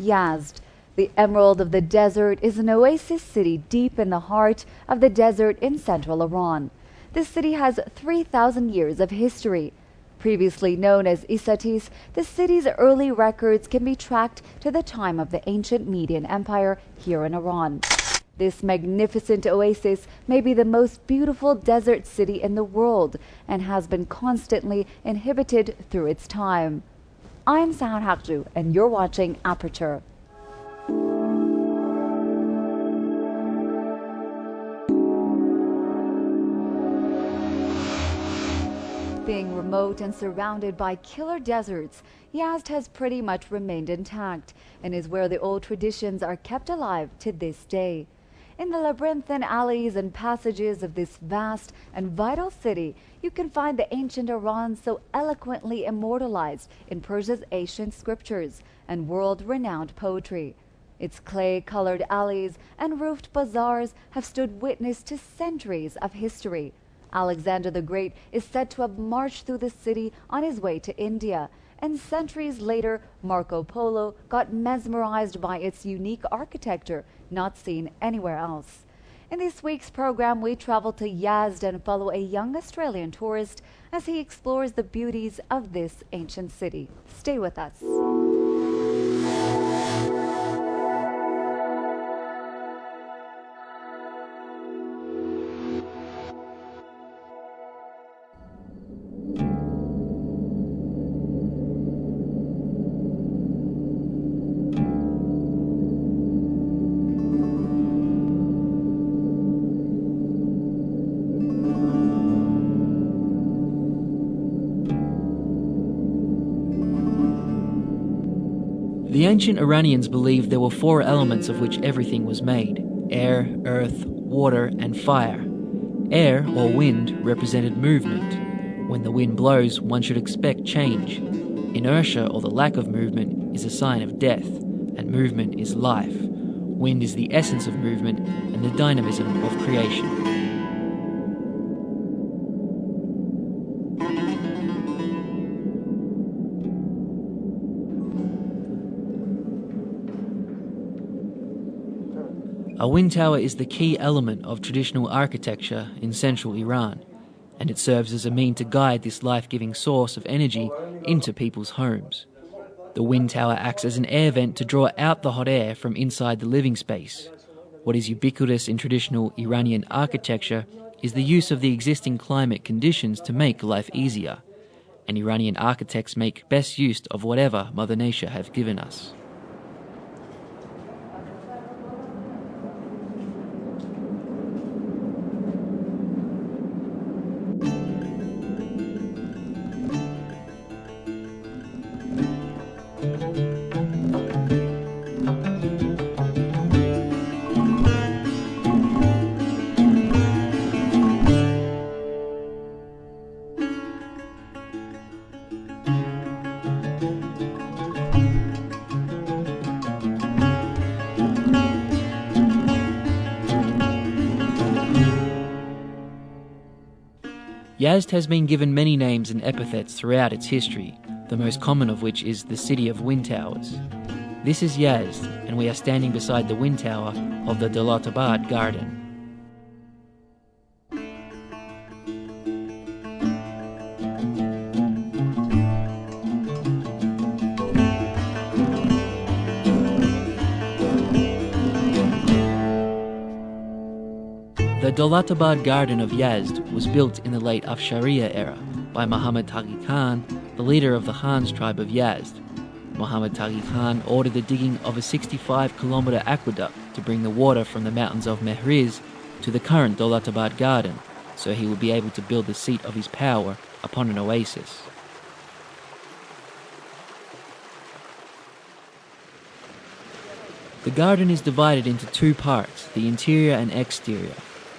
Yazd, the Emerald of the Desert, is an oasis city deep in the heart of the desert in central Iran. This city has 3,000 years of history. Previously known as Ysatis, the city's early records can be tracked to the time of the ancient Median Empire here in Iran. This magnificent oasis may be the most beautiful desert city in the world and has been constantly inhabited through its time. I'm Sahar Haqju, and you're watching Aperture. Being remote and surrounded by killer deserts, Yazd has pretty much remained intact and is where the old traditions are kept alive to this day. In the labyrinthine alleys and passages of this vast and vital city, you can find the ancient Iran so eloquently immortalized in Persia's ancient scriptures and world-renowned poetry. Its clay-colored alleys and roofed bazaars have stood witness to centuries of history. Alexander the Great is said to have marched through the city on his way to India, and centuries later, Marco Polo got mesmerized by its unique architecture, not seen anywhere else. In this week's program, we travel to Yazd and follow a young Australian tourist as he explores the beauties of this ancient city. Stay with us. The ancient Iranians believed there were four elements of which everything was made: air, earth, water, and fire. Air, or wind, represented movement. When the wind blows, one should expect change. Inertia, or the lack of movement, is a sign of death, and movement is life. Wind is the essence of movement and the dynamism of creation. A wind tower is the key element of traditional architecture in central Iran, and it serves as a means to guide this life-giving source of energy into people's homes. The wind tower acts as an air vent to draw out the hot air from inside the living space. What is ubiquitous in traditional Iranian architecture is the use of the existing climate conditions to make life easier, and Iranian architects make best use of whatever Mother Nature have given us. Yazd has been given many names and epithets throughout its history, the most common of which is the City of Wind Towers. This is Yazd, and we are standing beside the wind tower of the Dalatabad Garden. The Dalatabad Garden of Yazd was built in the late Afshariya era by Muhammad Taghi Khan, the leader of the Hans tribe of Yazd. Muhammad Taghi Khan ordered the digging of a 65-kilometer aqueduct to bring the water from the mountains of Mehriz to the current Dalatabad Garden, so he would be able to build the seat of his power upon an oasis. The garden is divided into two parts, the interior and exterior.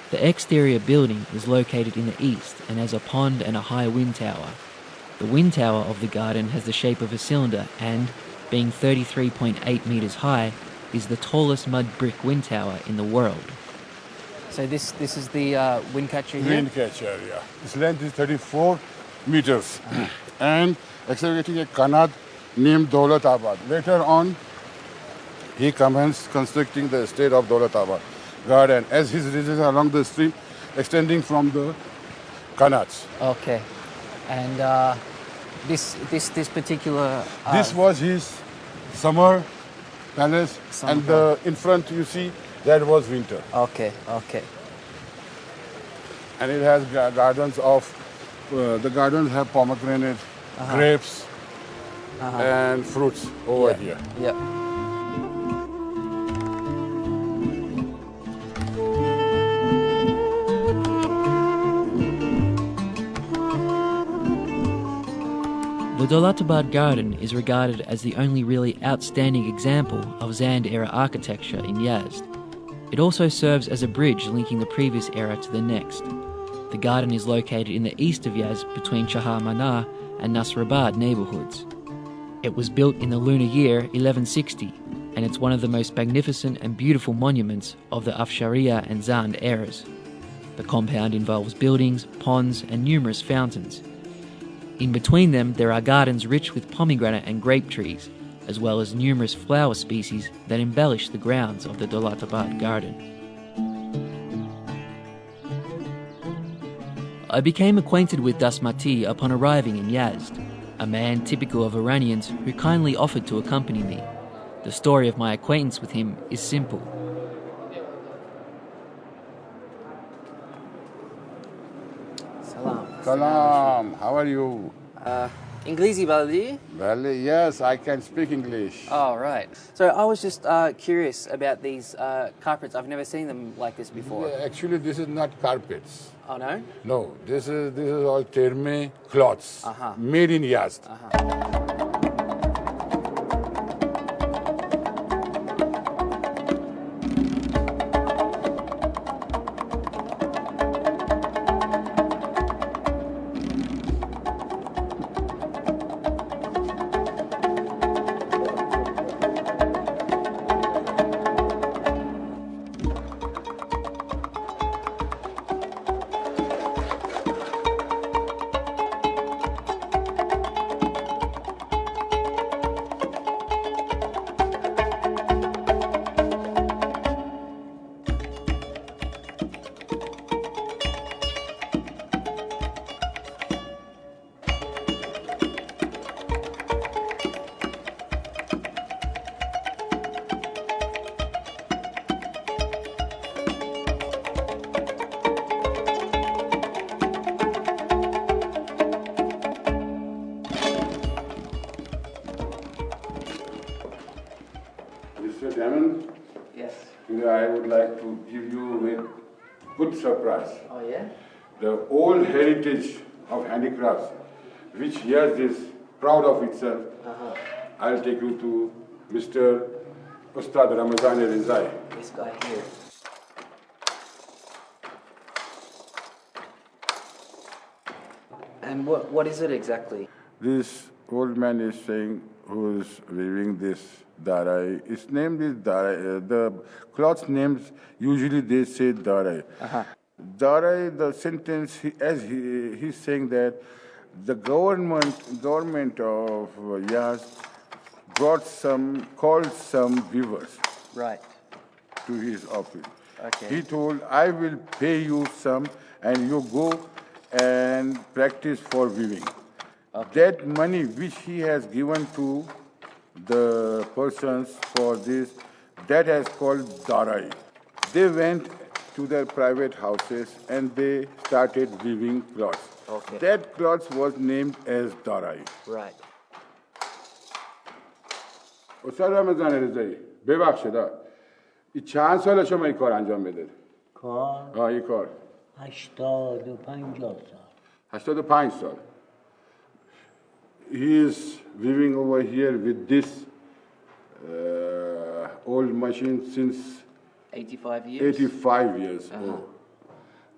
The exterior building is located in the east and has a pond and a high wind tower. The wind tower of the garden has the shape of a cylinder and, being 33.8 meters high, is the tallest mud brick wind tower in the world. So this is the wind catcher here? Wind catcher, yeah. Its length is 34 meters and excavating a canal named Dawlatabad. Later on, he commenced constructing the estate of Dolatabad garden as his residence along the stream extending from the Kannats. Okay. And this particular... This was his summer palace, and in front you see that was winter. Okay, okay. And it has gardens of, the gardens have pomegranate, grapes, and fruits over here. Yeah. The Dolatabad Garden is regarded as the only really outstanding example of Zand-era architecture in Yazd. It also serves as a bridge linking the previous era to the next. The garden is located in the east of Yazd between Chahar Manar and Nasrabad neighbourhoods. It was built in the lunar year 1160, and it's one of the most magnificent and beautiful monuments of the Afshariya and Zand eras. The compound involves buildings, ponds, and numerous fountains. In between them, there are gardens rich with pomegranate and grape trees, as well as numerous flower species that embellish the grounds of the Dolatabad garden. I became acquainted with Dasmati upon arriving in Yazd, a man typical of Iranians who kindly offered to accompany me. The story of my acquaintance with him is simple. Salam, how are you? Inglesi baldi? Well, yes, I can speak English. Oh, right. So I was just curious about these carpets. I've never seen them like this before. Yeah, actually, this is not carpets. Oh, no? No, this is all terme cloths made in Yazd. Mr. Damon, Yes. today I would like to give you a good surprise. Oh, yeah? The old heritage of handicrafts, which Yazd is proud of itself. I'll take you to Mr. Ustad Ramazan Rizai. This guy here. And what is it exactly? This old man is saying, who is weaving this darai. Its name is darai. The cloth names, usually they say darai. Darai, the sentence, he's saying that the government of Yazd called some weavers Right. to his office. Okay. He told, I will pay you some and you go and practice for weaving. That money which he has given to the persons for this, that has called darai. They went to their private houses and they started weaving cloths. Okay. That cloth was named as darai. Right. استاد رمضان رضایی ببخشید این چند سال شما این کار انجام بده؟ کار این کار 85 سال 85 سال. He is living over here with this old machine since 85 years? 85 years old.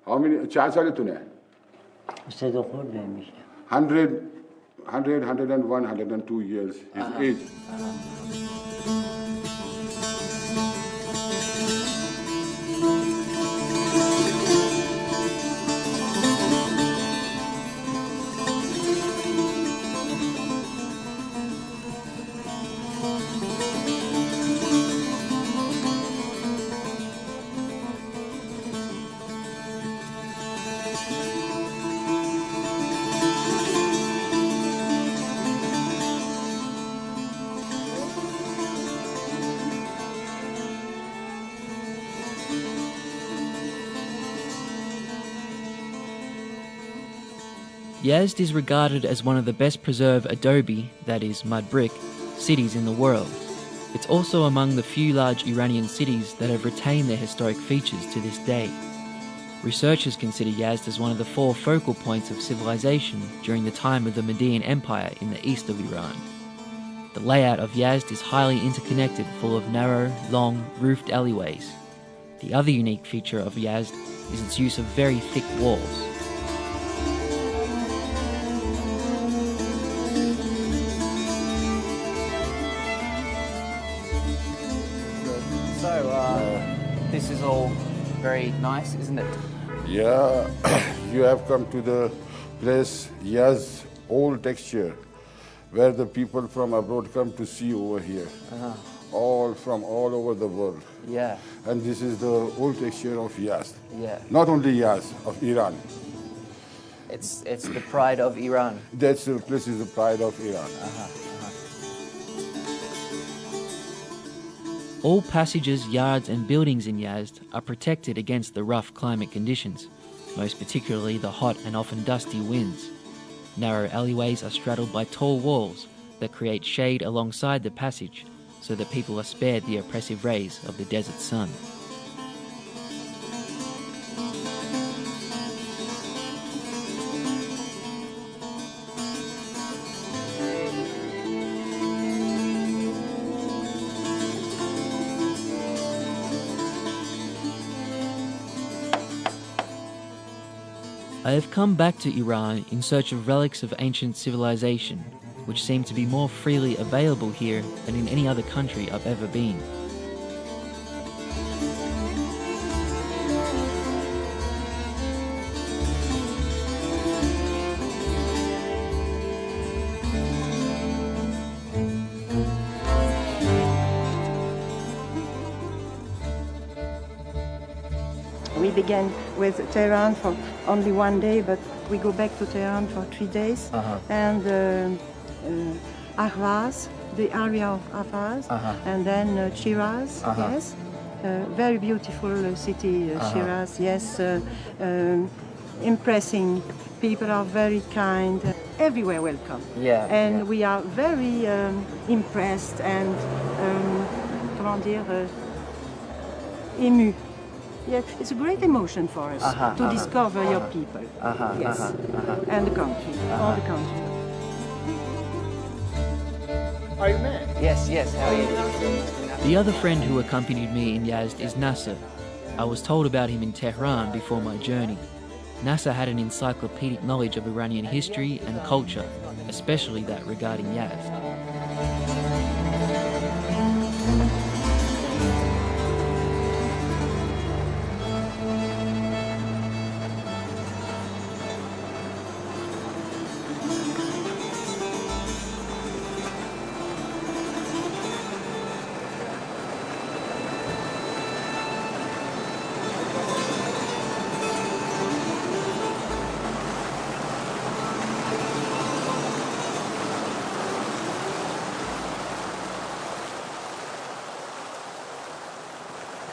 How many, چند سالتونه؟ صدا خورده میشه 101, 102 years his age. Yazd is regarded as one of the best preserved adobe, that is, mud brick, cities in the world. It's also among the few large Iranian cities that have retained their historic features to this day. Researchers consider Yazd as one of the 4 focal points of civilization during the time of the Median Empire in the east of Iran. The layout of Yazd is highly interconnected, full of narrow, long, roofed alleyways. The other unique feature of Yazd is its use of very thick walls. So, this is all very nice, isn't it? Yeah, you have come to the place Yazd old texture, where the people from abroad come to see over here. All from all over the world. Yeah. And this is the old texture of Yazd. Yeah. Not only Yazd, of Iran. It's the pride of Iran. That's the place is the pride of Iran. All passages, yards and buildings in Yazd are protected against the rough climate conditions, most particularly the hot and often dusty winds. Narrow alleyways are straddled by tall walls that create shade alongside the passage, so that people are spared the oppressive rays of the desert sun. I have come back to Iran in search of relics of ancient civilization, which seem to be more freely available here than in any other country I've ever been. We began with Tehran for only 1 day, but we go back to Tehran for 3 days. And Ahvaz, the area of Ahvaz, and then Shiraz, yes. Very beautiful city, Shiraz, yes. Impressing. People are very kind. Everywhere welcome. Yeah. And we are very impressed and, comment dire, ému. Yeah, it's a great emotion for us to discover your people, yes, and the country, all the country. Are you married? Yes, how are you? The other friend who accompanied me in Yazd is Nasser. I was told about him in Tehran before my journey. Nasser had an encyclopedic knowledge of Iranian history and culture, especially that regarding Yazd.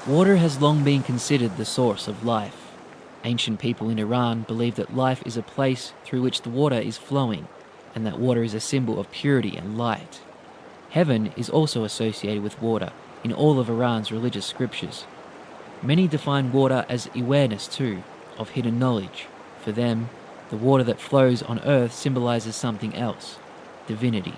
Water has long been considered the source of life. Ancient people in Iran believe that life is a place through which the water is flowing, and that water is a symbol of purity and light. Heaven is also associated with water in all of Iran's religious scriptures. Many define water as awareness too, of hidden knowledge. For them, the water that flows on earth symbolizes something else, divinity.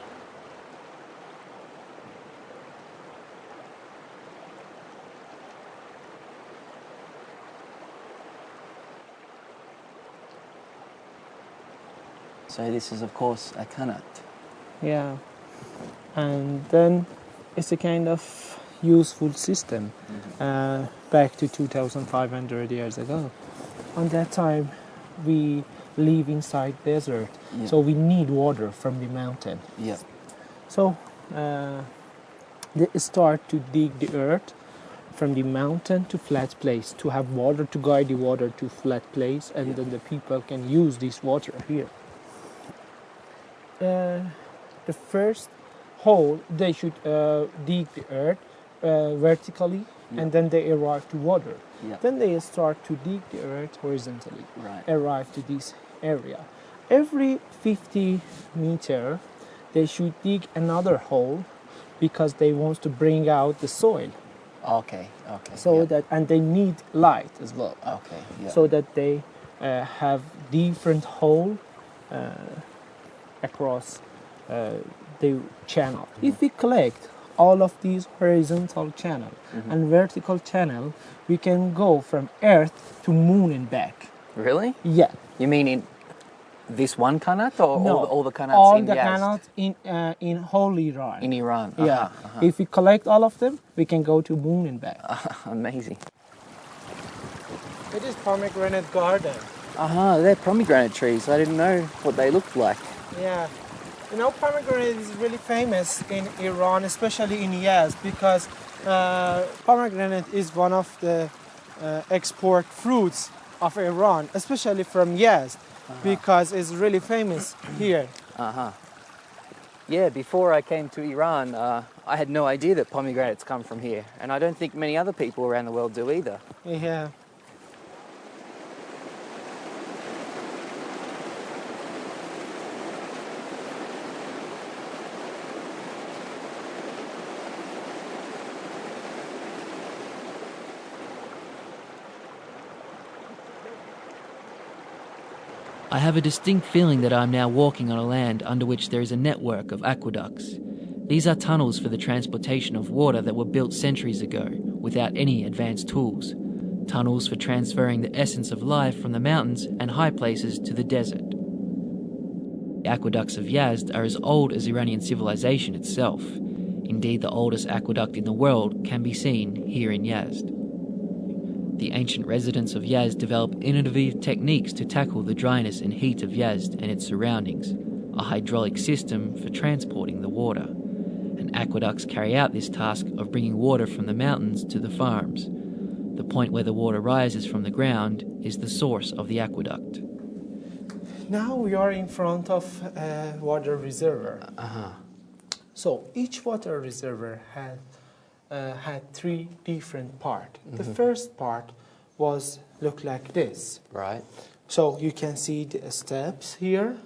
So this is, of course, a qanat. Yeah, and then it's a kind of useful system back to 2,500 years ago. On that time, we live inside desert, so we need water from the mountain. Yeah. So they start to dig the earth from the mountain to flat place to have water, to guide the water to flat place, and then the people can use this water here. The first hole, they should dig the earth vertically, and then they arrive to water. Then they start to dig the earth horizontally, arrive to this area. every 50 meter, they should dig another hole because they want to bring out the soil. Okay. So that, and they need light as well. Okay. Yeah. So that they have different hole across the channel. If we collect all of these horizontal channel and vertical channel, we can go from Earth to Moon and back. Really? Yeah. You mean in this one qanat or No, all the qanats all in the Yazd? qanats in whole Iran. In Iran. Yeah. If we collect all of them, we can go to Moon and back. Amazing. It is pomegranate garden. They're pomegranate trees. I didn't know what they looked like. Yeah. You know, pomegranate is really famous in Iran, especially in Yazd, because pomegranate is one of the export fruits of Iran, especially from Yazd, because it's really famous here. Yeah, before I came to Iran, I had no idea that pomegranates come from here, and I don't think many other people around the world do either. Yeah. I have a distinct feeling that I am now walking on a land under which there is a network of aqueducts. These are tunnels for the transportation of water that were built centuries ago without any advanced tools. Tunnels for transferring the essence of life from the mountains and high places to the desert. The aqueducts of Yazd are as old as Iranian civilization itself. Indeed, the oldest aqueduct in the world can be seen here in Yazd. The ancient residents of Yazd developed innovative techniques to tackle the dryness and heat of Yazd and its surroundings, a hydraulic system for transporting the water. And aqueducts carry out this task of bringing water from the mountains to the farms. The point where the water rises from the ground is the source of the aqueduct. Now we are in front of a water reservoir. So each water reservoir had three different parts. The first part looked like this. Right. So you can see the steps here.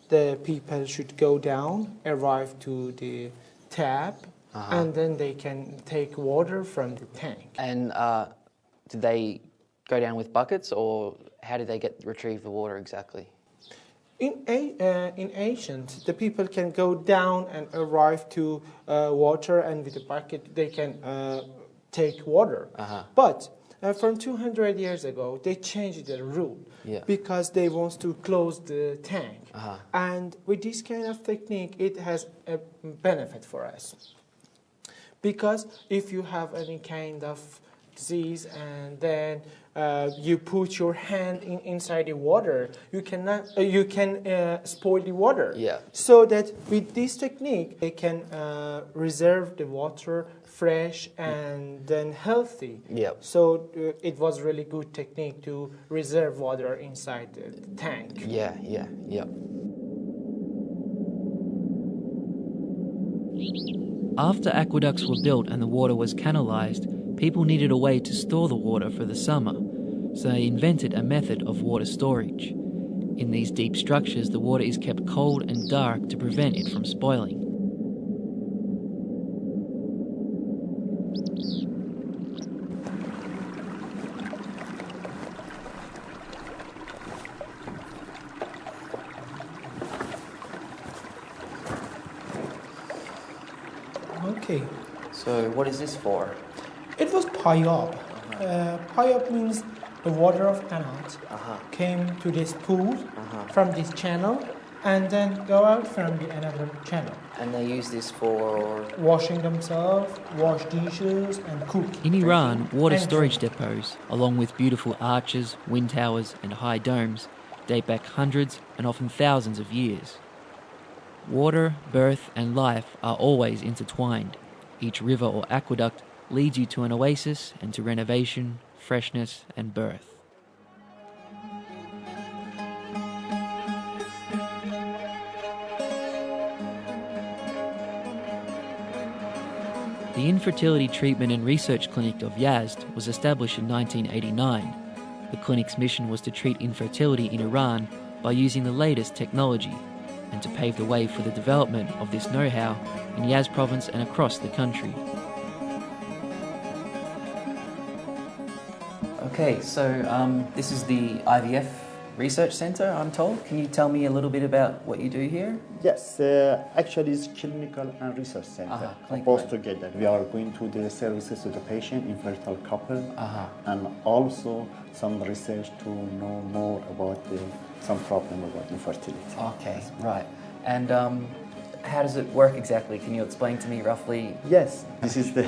The people should go down, arrive to the tap, and then they can take water from the tank. And did they go down with buckets, or how did they retrieve the water exactly? In ancient, the people can go down and arrive to water, and with a bucket they can take water. But from 200 years ago, they changed the rule because they want to close the tank. And with this kind of technique, it has a benefit for us. Because if you have any kind of disease and then you put your hand inside the water, you can spoil the water. So that with this technique, they can reserve the water fresh and then healthy. So it was really good technique to reserve water inside the tank. After aqueducts were built and the water was canalized, people needed a way to store the water for the summer, so they invented a method of water storage. In these deep structures, the water is kept cold and dark to prevent it from spoiling. Okay. So what is this for? It was payab. Payab means the water of Anat came to this pool from this channel and then go out from the another channel. And they use this for washing themselves, wash dishes, and cook. In Iran, water storage depots, along with beautiful arches, wind towers, and high domes, date back hundreds and often thousands of years. Water, birth, and life are always intertwined. Each river or aqueduct leads you to an oasis and to renovation, freshness, and birth. The Infertility Treatment and Research Clinic of Yazd was established in 1989. The clinic's mission was to treat infertility in Iran by using the latest technology and to pave the way for the development of this know-how in Yazd province and across the country. Okay, so this is the IVF Research Center, I'm told. Can you tell me a little bit about what you do here? Yes, actually it's clinical and research center, both together. We are going to the services to the patient, infertile couple, and also some research to know more about some problem about infertility. Okay, right. And how does it work exactly? Can you explain to me roughly? Yes, this is the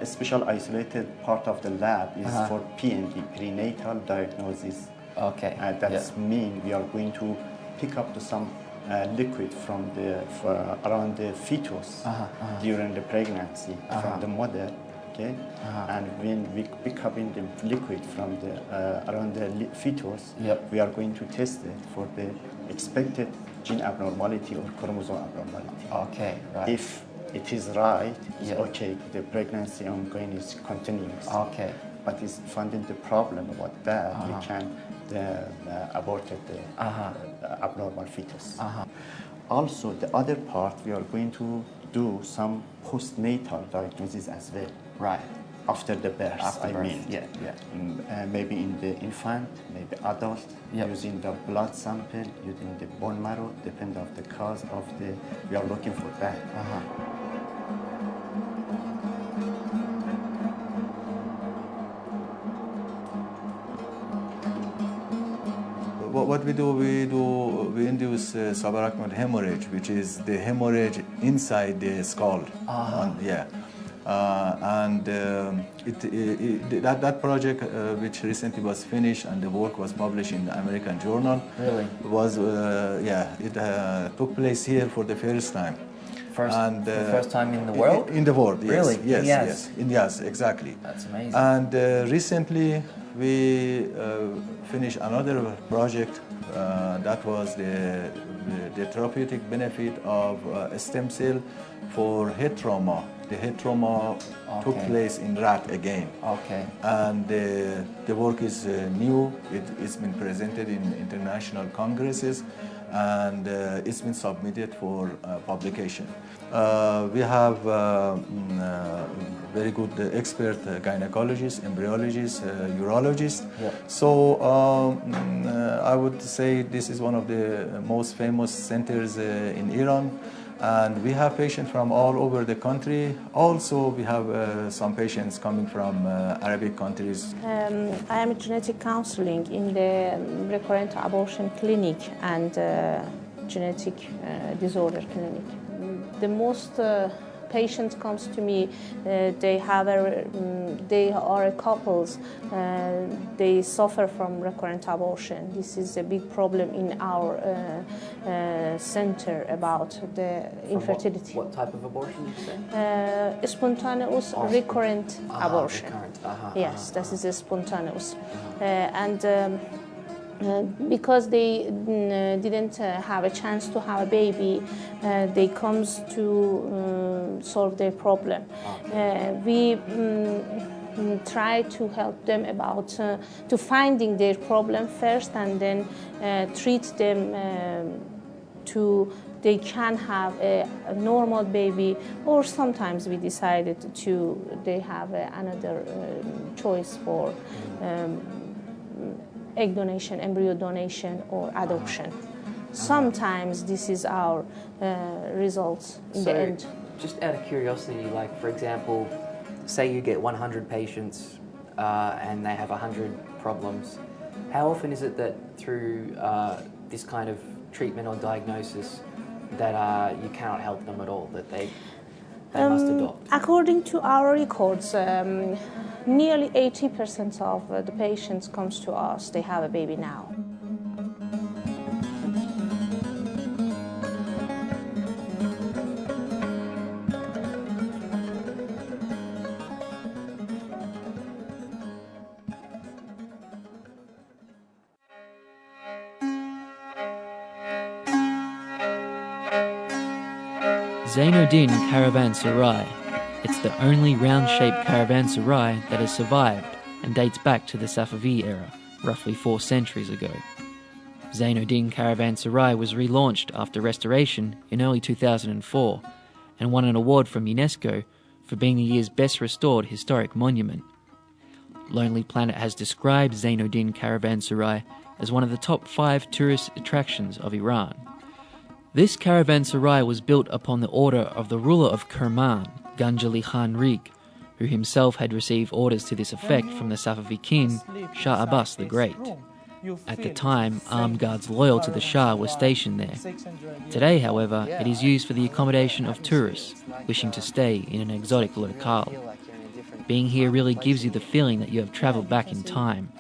special isolated part of the lab is for PND, prenatal diagnosis. Okay. That means we are going to pick up some liquid from around the fetus during the pregnancy from the mother, okay? And when we pick up in the liquid from the around the fetus, we are going to test it for the expected gene abnormality or chromosome abnormality. Okay, right. If it is right, it's okay. The pregnancy ongoing is continuous. Okay. But it's finding the problem about that, we can abort the abnormal fetus. Also, the other part, we are going to do some postnatal diagnosis as well. Right. After the birth, After birth. mean. Yeah. Maybe in the infant, maybe adult, using the blood sample, using the bone marrow, depending on the cause of we are looking for that. What we do, we induce subarachnoid hemorrhage, which is the hemorrhage inside the skull. That project, which recently was finished and the work was published in the American Journal, was it took place here for the first time. The first time in the world? In the world, yes. Really? Yes, in Yazd, exactly. That's amazing. And recently we finished another project that was the therapeutic benefit of stem cell for head trauma. The head trauma took place in rat again. Okay. And the work is new. It's been presented in international congresses, and it's been submitted for publication. We have very good expert gynecologists, embryologists, urologists. So I would say this is one of the most famous centers in Iran. And we have patients from all over the country. Also, we have some patients coming from Arabic countries. I am genetic counseling in the recurrent abortion clinic and genetic disorder clinic. The most patients comes to me, they are couples, they suffer from recurrent abortion. This is a big problem in our center about the infertility. What type of abortion did you say? Spontaneous recurrent abortion. Recurrent. Yes, this is a spontaneous. Because they didn't have a chance to have a baby, they comes to solve their problem. We try to help them about to finding their problem first, and then treat them to they can have a normal baby, or sometimes we decided they have another choice for egg donation, embryo donation, or adoption. Sometimes this is our results in the end. Just out of curiosity, like for example, say you get 100 patients and they have 100 problems, how often is it that through this kind of treatment or diagnosis that you cannot help them at all, that they must adopt? According to our records, nearly 80% of the patients comes to us, they have a baby now. Zainuddin Caravanserai. It's the only round-shaped caravanserai that has survived and dates back to the Safavi era, roughly 4 centuries ago. Zainuddin Caravanserai was relaunched after restoration in early 2004 and won an award from UNESCO for being the year's best restored historic monument. Lonely Planet has described Zainuddin Caravanserai as one of the top 5 tourist attractions of Iran. This caravanserai was built upon the order of the ruler of Kerman, Ganjali Khan Rig, who himself had received orders to this effect from the Safavid king, Shah Abbas the Great. At the time, armed guards loyal to the Shah were stationed there. Today, however, it is used for the accommodation of tourists wishing to stay in an exotic locale. Being here really gives you the feeling that you have travelled back in time.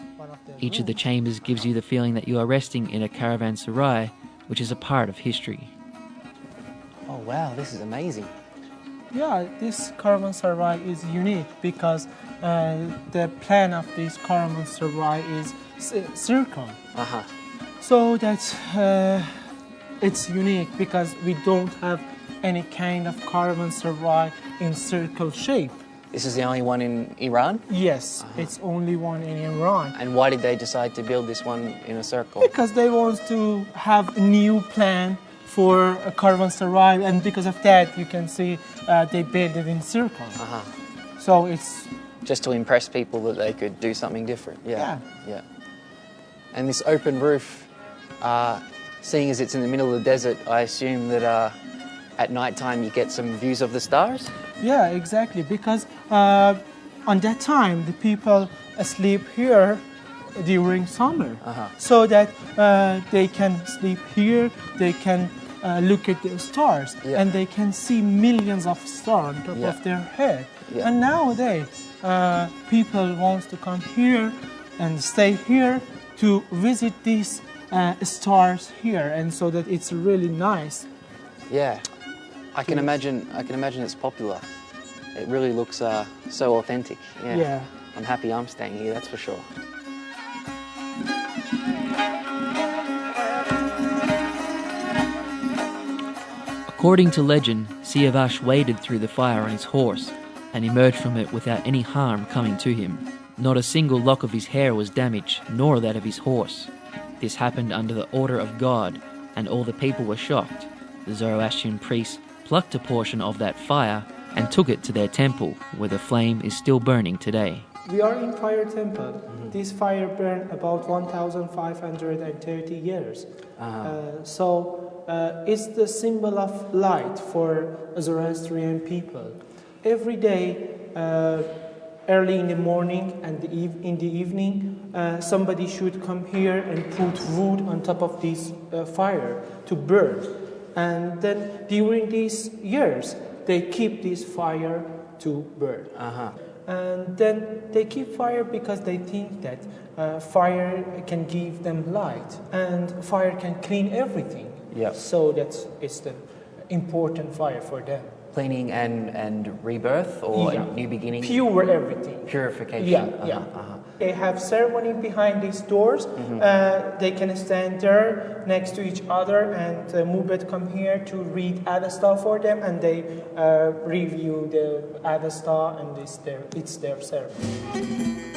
Each of the chambers gives you the feeling that you are resting in a caravanserai, which is a part of history. Oh wow, this is amazing. Yeah, this caravanserai is unique because the plan of this caravanserai is circle. So that it's unique because we don't have any kind of caravanserai in circle shape. This is the only one in Iran? Yes, it's only one in Iran. And why did they decide to build this one in a circle? Because they want to have a new plan for a caravanserai, and because of that, you can see they build it in circle. So it's just to impress people that they could do something different. Yeah. And this open roof, seeing as it's in the middle of the desert, I assume that at night time you get some views of the stars? Yeah, exactly, because on that time the people sleep here during summer, so that they can sleep here, they can look at the stars, and they can see millions of stars on top of their head. And nowadays people want to come here and stay here to visit these stars here, and so that it's really nice. Yeah, I can imagine it's popular. It really looks so authentic. Yeah. I'm happy I'm staying here, that's for sure. According to legend, Siavash waded through the fire on his horse and emerged from it without any harm coming to him. Not a single lock of his hair was damaged, nor that of his horse. This happened under the order of God, and all the people were shocked. The Zoroastrian priests plucked a portion of that fire and took it to their temple, where the flame is still burning today. We are in fire temple. This fire burned about 1,530 years. So it's the symbol of light for Zoroastrian people. Every day, early in the morning and in the evening, somebody should come here and put wood on top of this fire to burn. And then during these years, they keep this fire to burn. And then they keep fire because they think that fire can give them light and fire can clean everything. So it's the important fire for them. Cleaning and rebirth, or a new beginning? Pure everything. Purification. They have ceremony behind these doors. They can stand there next to each other, and Mubet come here to read Adasta for them, and they review the Adasta, and it's their ceremony.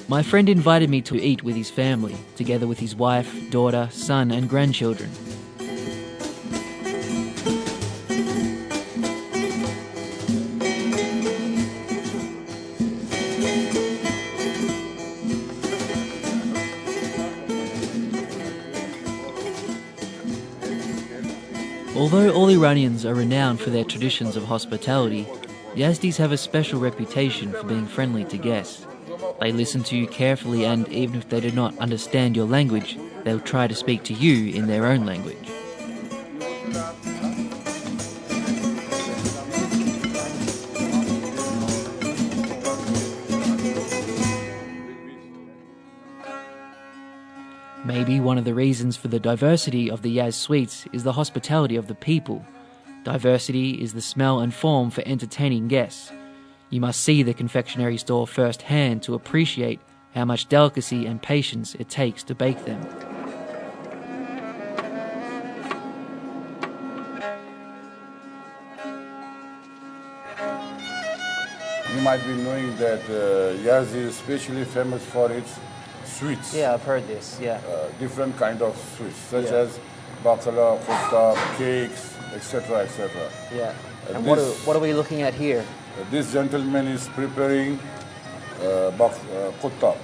My friend invited me to eat with his family, together with his wife, daughter, son and grandchildren. Although all Iranians are renowned for their traditions of hospitality, Yazdis have a special reputation for being friendly to guests. They listen to you carefully, and even if they do not understand your language, they'll try to speak to you in their own language. Maybe one of the reasons for the diversity of the Yazd suites is the hospitality of the people. Diversity is the smell and form for entertaining guests. You must see the confectionery store firsthand to appreciate how much delicacy and patience it takes to bake them. You might be knowing that Yazd is especially famous for its sweets. Yeah, I've heard this. Yeah. Different kind of sweets, such Yeah. as bakla, kutta, cakes, etc., etc. Yeah. And this- what are we looking at here? This gentleman is preparing kutta,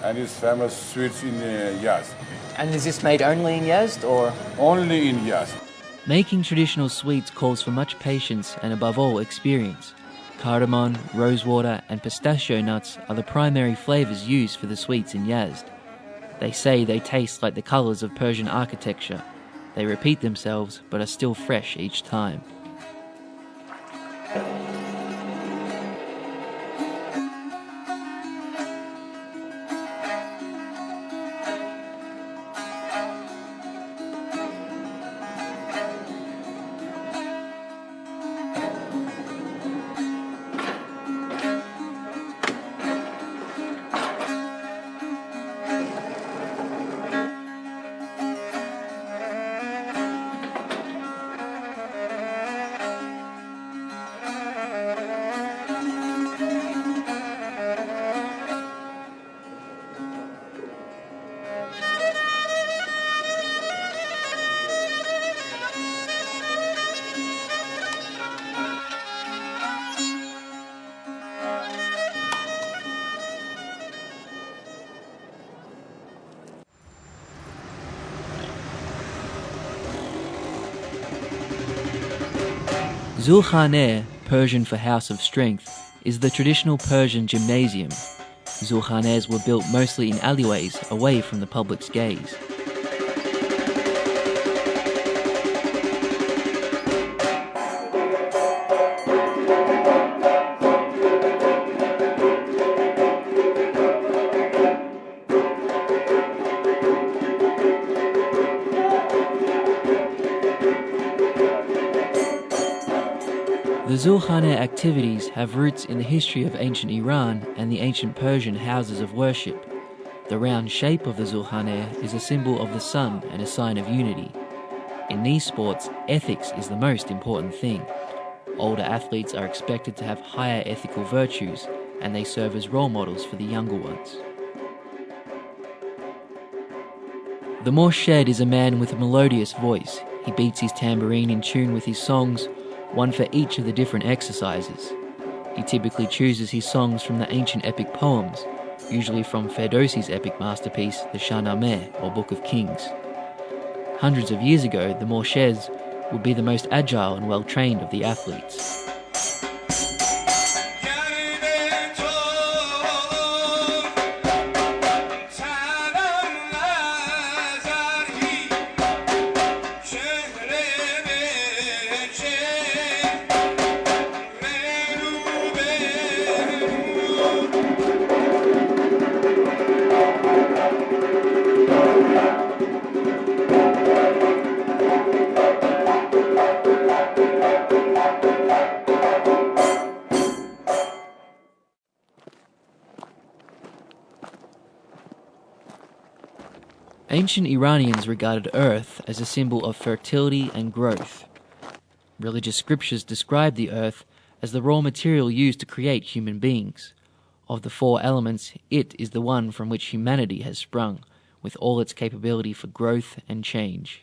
and his famous sweets in Yazd. And is this made only in Yazd, or? Only in Yazd. Making traditional sweets calls for much patience and above all experience. Cardamom, rosewater and pistachio nuts are the primary flavours used for the sweets in Yazd. They say they taste like the colours of Persian architecture. They repeat themselves but are still fresh each time. Zulkhaneh, Persian for House of Strength, is the traditional Persian gymnasium. Zulkhanehs were built mostly in alleyways away from the public's gaze. The Zulkhaneh activities have roots in the history of ancient Iran and the ancient Persian houses of worship. The round shape of the Zulkhaneh is a symbol of the sun and a sign of unity. In these sports, ethics is the most important thing. Older athletes are expected to have higher ethical virtues, and they serve as role models for the younger ones. The Morshed is a man with a melodious voice. He beats his tambourine in tune with his songs, one for each of the different exercises. He typically chooses his songs from the ancient epic poems, usually from Ferdowsi's epic masterpiece, the Shahnameh, or Book of Kings. Hundreds of years ago, the Morsheds would be the most agile and well-trained of the athletes. Ancient Iranians regarded earth as a symbol of fertility and growth. Religious scriptures describe the earth as the raw material used to create human beings. Of the four elements, it is the one from which humanity has sprung, with all its capability for growth and change.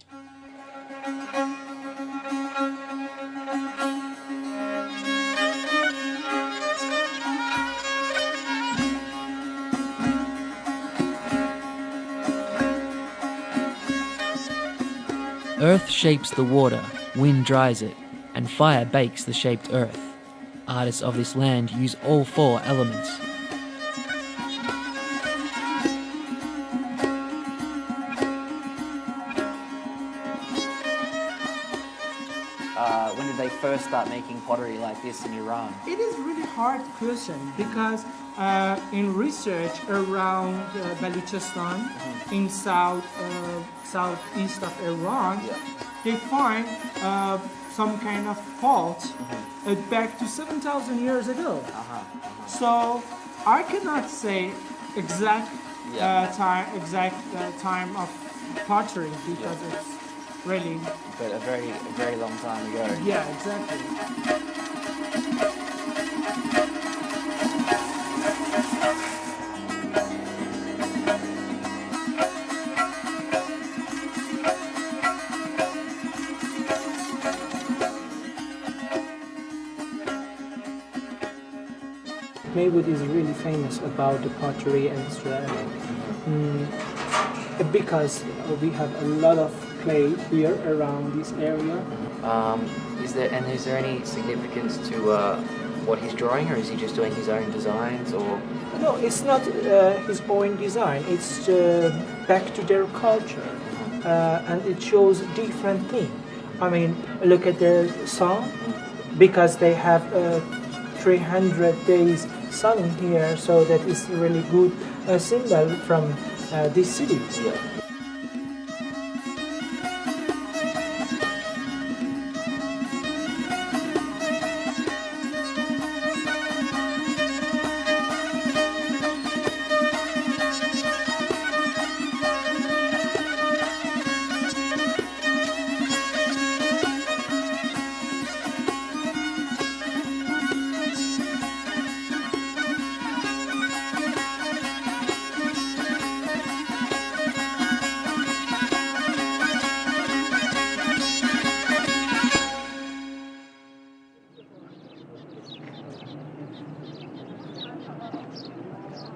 Earth shapes the water, wind dries it, and fire bakes the shaped earth. Artists of this land use all four elements. When did they first start making pottery like this in Iran? It is really hard question because in research around Balochistan, in southeast of Iran, they find some kind of fault back to 7,000 years ago. So I cannot say exact time of pottery because it's really. But a very long time ago. Yeah, exactly. Maywood is really famous about the pottery and ceramic. Because we have a lot of clay here around this area. Is there any significance to what he's drawing, or is he just doing his own designs, or? No, it's not his own design. It's back to their culture, and it shows different things. I mean, look at the sun, because they have 300 days sun in here, so that is really good symbol from this city. Yeah.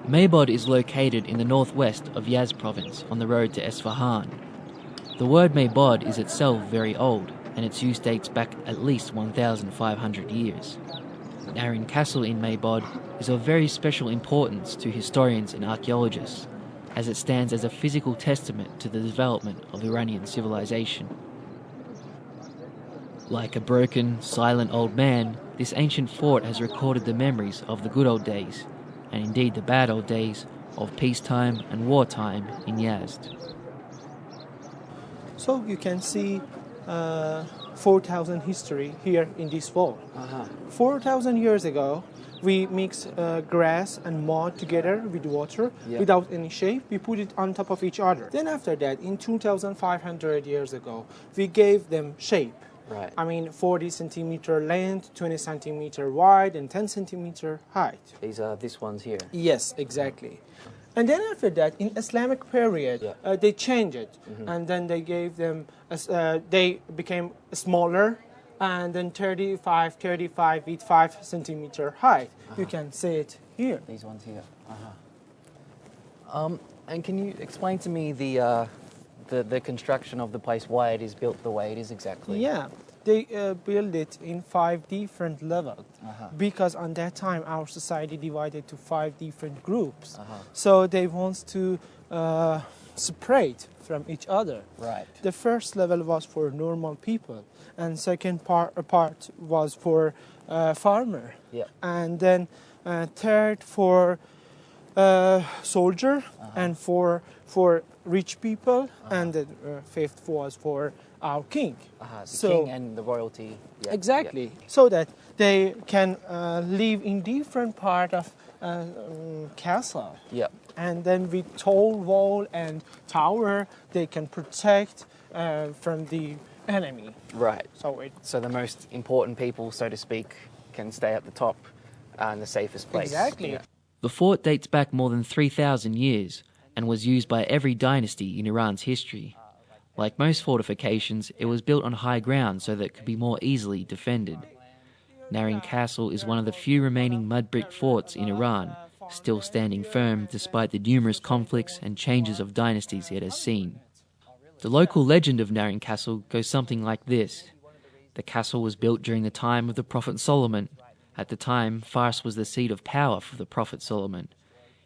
Maybod is located in the northwest of Yazd province on the road to Esfahan. The word Maybod is itself very old, and its use dates back at least 1,500 years. Narin Castle in Maybod is of very special importance to historians and archaeologists, as it stands as a physical testament to the development of Iranian civilization. Like a broken, silent old man, this ancient fort has recorded the memories of the good old days, and indeed the bad old days of peacetime and wartime in Yazd. So you can see 4,000 history here in this wall. 4,000 years ago, we mix grass and mud together with water without any shape. We put it on top of each other. Then after that, in 2,500 years ago, we gave them shape. Right. I mean, 40 centimeter length, 20 centimeter wide, and 10 centimeter height. These are this one's here. Yes, exactly. And then after that, in Islamic period, they changed it, and then they gave them, they became smaller, and then 35 with 5 centimeter height. You can see it here. These ones here. And can you explain to me the construction of the place, why it is built the way it is exactly? Yeah, they built it in 5 different levels because on that time our society divided to 5 different groups. So they want to separate from each other. Right. The first level was for normal people, and second part was for farmer. Yeah. And then third for soldier, and for rich people, and the fifth was for our king. The king and the royalty. Yeah. Exactly. So that they can live in different part of castle. Yeah. And then with tall wall and tower, they can protect from the enemy. Right. So the most important people, so to speak, can stay at the top and the safest place. Exactly. Yeah. The fort dates back more than 3,000 years and was used by every dynasty in Iran's history. Like most fortifications, it was built on high ground so that it could be more easily defended. Narin Castle is one of the few remaining mud brick forts in Iran, still standing firm despite the numerous conflicts and changes of dynasties it has seen. The local legend of Narin Castle goes something like this. The castle was built during the time of the Prophet Solomon. At the time, Fars was the seat of power for the Prophet Solomon.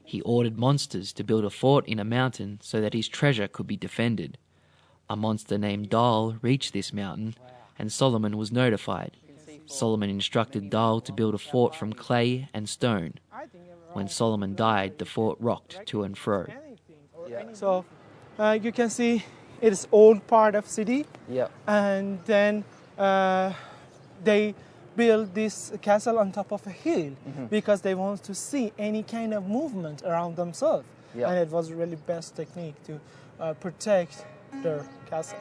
He ordered monsters to build a fort in a mountain so that his treasure could be defended. A monster named Dal reached this mountain, and Solomon was notified. Solomon instructed Dal to build a fort from clay and stone. When Solomon died, the fort rocked to and fro. So you can see it is old part of city. Yeah. And then they build this castle on top of a hill because they want to see any kind of movement around themselves. Yeah. And it was really best technique to protect their castle.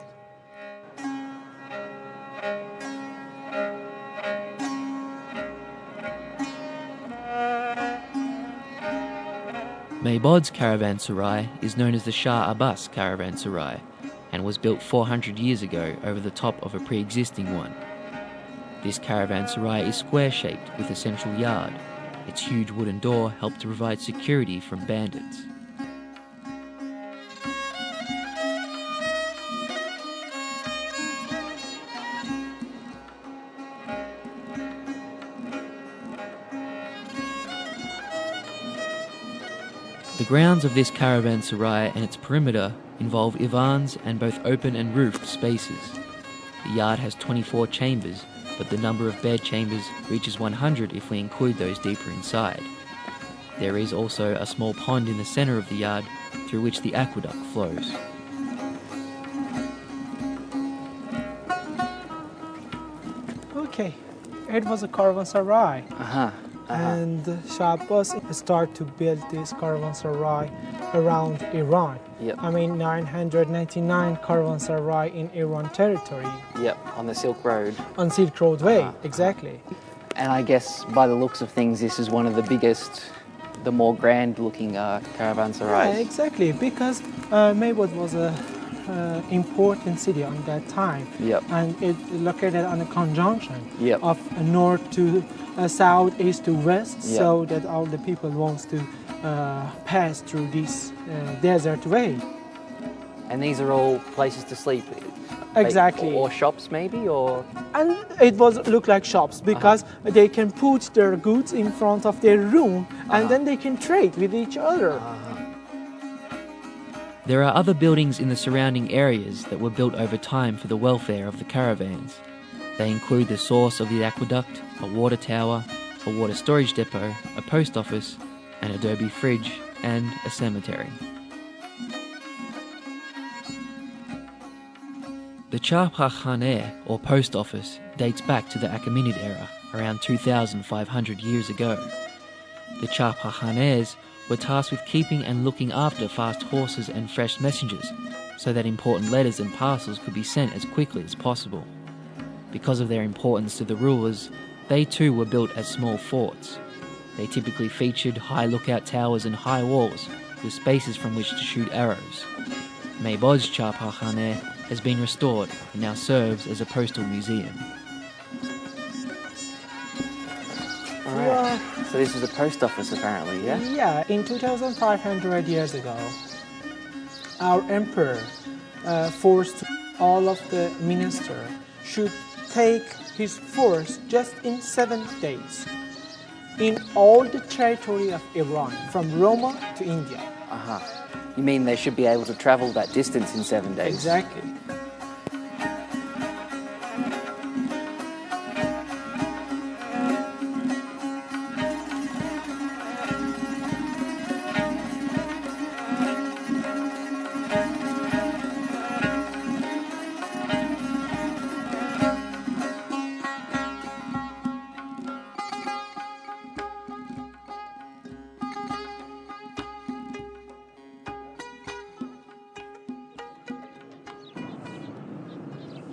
Maybod's caravanserai is known as the Shah Abbas caravanserai and was built 400 years ago over the top of a pre-existing one. This caravanserai is square-shaped with a central yard. Its huge wooden door helped to provide security from bandits. The grounds of this caravanserai and its perimeter involve ivans and both open and roofed spaces. The yard has 24 chambers, but the number of bed chambers reaches 100 if we include those deeper inside. There is also a small pond in the centre of the yard through which the aqueduct flows. Okay, it was a caravanserai. And Shah Abbas started to build this caravanserai around Iran. I mean, 999 caravanserai in Iran territory. On the Silk Road. On Silk Road Way, exactly. And I guess by the looks of things, this is one of the biggest, the more grand-looking caravanserais. Yeah, exactly, because Maybod was a important city on that time. And it located on a conjunction of north to south, east to west, so that all the people wants to pass through this desert way. And these are all places to sleep? Exactly. Or shops maybe, or? And it was look like shops because they can put their goods in front of their room and then they can trade with each other. There are other buildings in the surrounding areas that were built over time for the welfare of the caravans. They include the source of the aqueduct, a water tower, a water storage depot, a post office, an adobe fridge, and a cemetery. The Charpakhaneh, or post office, dates back to the Achaemenid era, around 2,500 years ago. The Charpakhanehs were tasked with keeping and looking after fast horses and fresh messengers, so that important letters and parcels could be sent as quickly as possible. Because of their importance to the rulers, they too were built as small forts. They typically featured high lookout towers and high walls, with spaces from which to shoot arrows. Maybod's Charpakhaneh has been restored and now serves as a postal museum. Alright, so this is a post office apparently, yeah? Yeah, in 2,500 years ago, our emperor forced all of the ministers should take his force just in 7 days in all the territory of Iran, from Roma to India. You mean they should be able to travel that distance in 7 days? Exactly.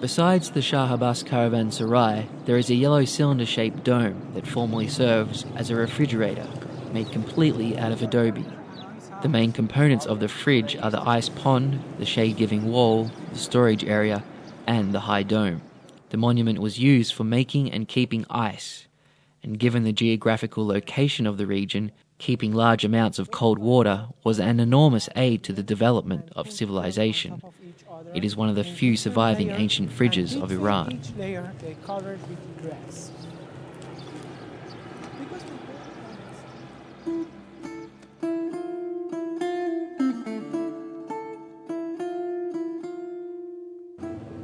Besides the Shah Abbas caravanserai, there is a yellow cylinder-shaped dome that formerly serves as a refrigerator, made completely out of adobe. The main components of the fridge are the ice pond, the shade-giving wall, the storage area, and the high dome. The monument was used for making and keeping ice, and given the geographical location of the region, keeping large amounts of cold water was an enormous aid to the development of civilization. It is one of the few surviving ancient fridges of Iran. Each layer they covered with grass.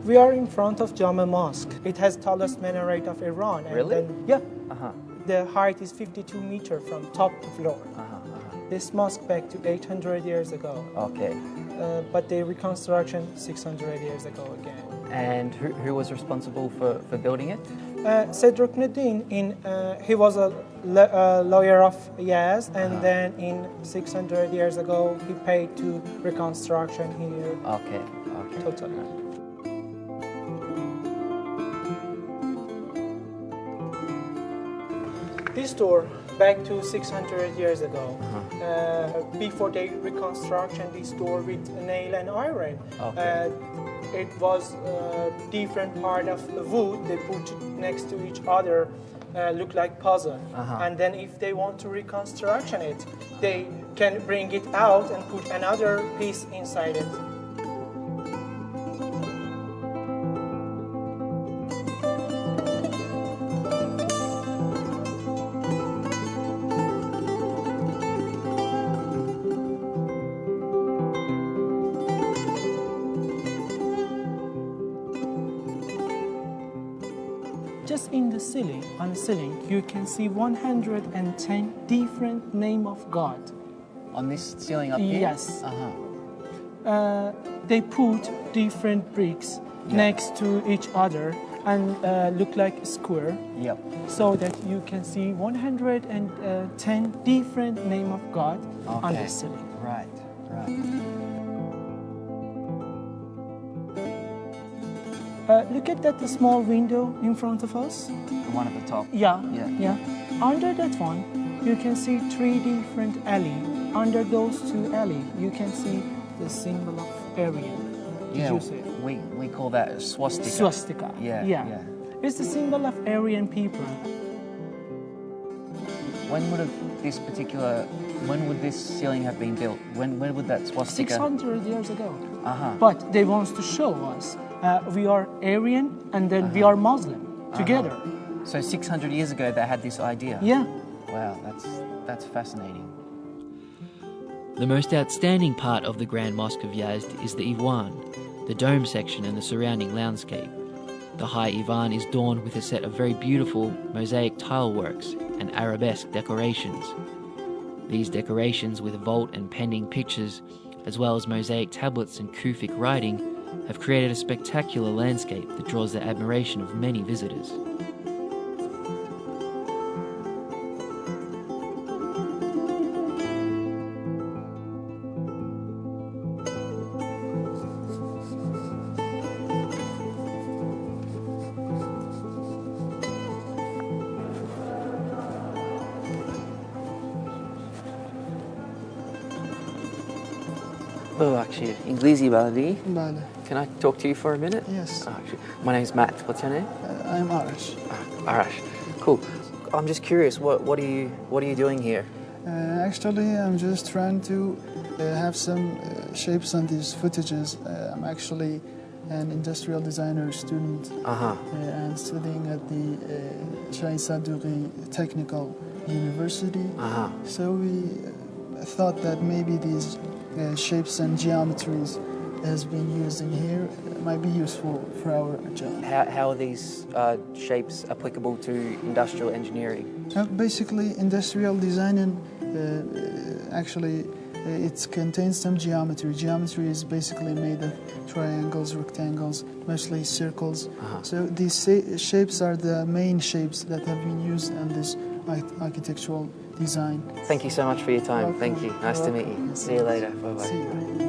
We are in front of Jama Mosque. It has tallest minaret of Iran. And Really? The height is 52 meters from top to floor. This mosque back to 800 years ago. Okay. But the reconstruction 600 years ago again. And who was responsible for building it? Sedruknuddin, he was a lawyer of Yazd, and then in 600 years ago he paid to reconstruction here. Okay. Totally. This door back to 600 years ago. Before the reconstruction, this door with nail and iron. Okay. It was different part of the wood. They put next to each other look like puzzle. And then if they want to reconstruction it, they can bring it out and put another piece inside it. Just in the ceiling, on the ceiling, you can see 110 different name of God. On this ceiling up here? Yes. They put different bricks next to each other and look like a square. Yep. So that you can see 110 different name of God on the ceiling. Right, right. Look at that small window in front of us. The one at the top? Yeah. Yeah. Under that one, you can see 3 different alley. Under those 2 alley, you can see the symbol of Aryan. Yeah, we call that a swastika. Swastika. Yeah. It's the symbol of Aryan people. When would this ceiling have been built? When would that swastika? 600 years ago. But they want to show us we are Aryan and then we are Muslim together. So 600 years ago they had this idea? Yeah. Wow, that's fascinating. The most outstanding part of the Grand Mosque of Yazd is the Iwan, the dome section and the surrounding landscape. The high Iwan is adorned with a set of very beautiful mosaic tile works and arabesque decorations. These decorations with vault and pending pictures, as well as mosaic tablets and Kufic writing, have created a spectacular landscape that draws the admiration of many visitors. Actually, Inglesi baladi. Bale. Can I talk to you for a minute? Yes. My name's Matt. What's your name? I'm Arash. Arash. Cool. I'm just curious. What are you doing here? Actually, I'm just trying to have some shapes on these footages. I'm actually an industrial designer student and studying at the Shah Sadughi Technical University. So we thought that maybe these shapes and geometries has been used in here might be useful for our job. How are these shapes applicable to industrial engineering? Basically, industrial design actually it contains some geometry. Geometry is basically made of triangles, rectangles, mostly circles. So these shapes are the main shapes that have been used in this architectural design. Thank you so much for your time. Welcome. Thank you. Nice to meet you. See you later. Bye-bye. See you.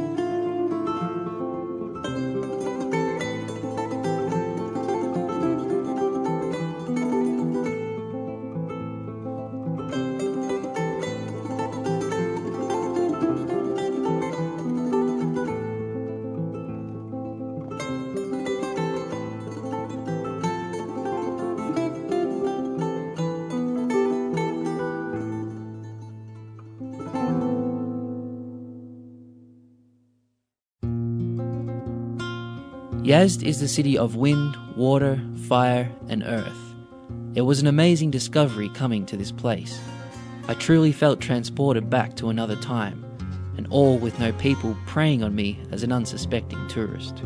Yazd is the city of wind, water, fire and earth. It was an amazing discovery coming to this place. I truly felt transported back to another time, and all with no people preying on me as an unsuspecting tourist.